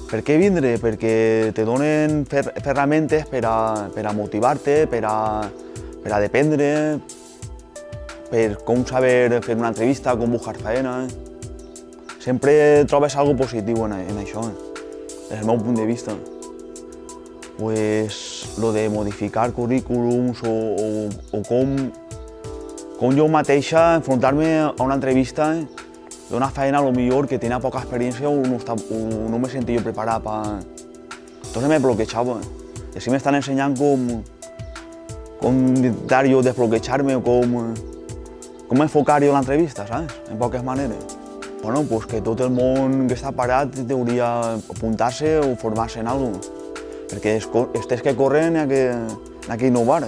Per què vindre? Perquè te donen ferramentes per a motivar-te, per a dependre, per com saber fer una entrevista, com buscar feina. Sempre trobes algo positiu en això, des del meu punt de vista. Pues lo de modificar currículums o com jo mateixa enfrontar-me a una entrevista d'una feina potser que tenia poca experiència o no me sentia jo preparat per... Entonces me bloquejava. I així m'estan ensenyant com intentar jo desbloquejar-me o com enfocar jo l'entrevista, saps? En poques maneres. Bueno, pues que tot el món que està parat hauria apuntar-se o formar-se en alguna cosa. Perquè els temps que corren hi ha que innovar.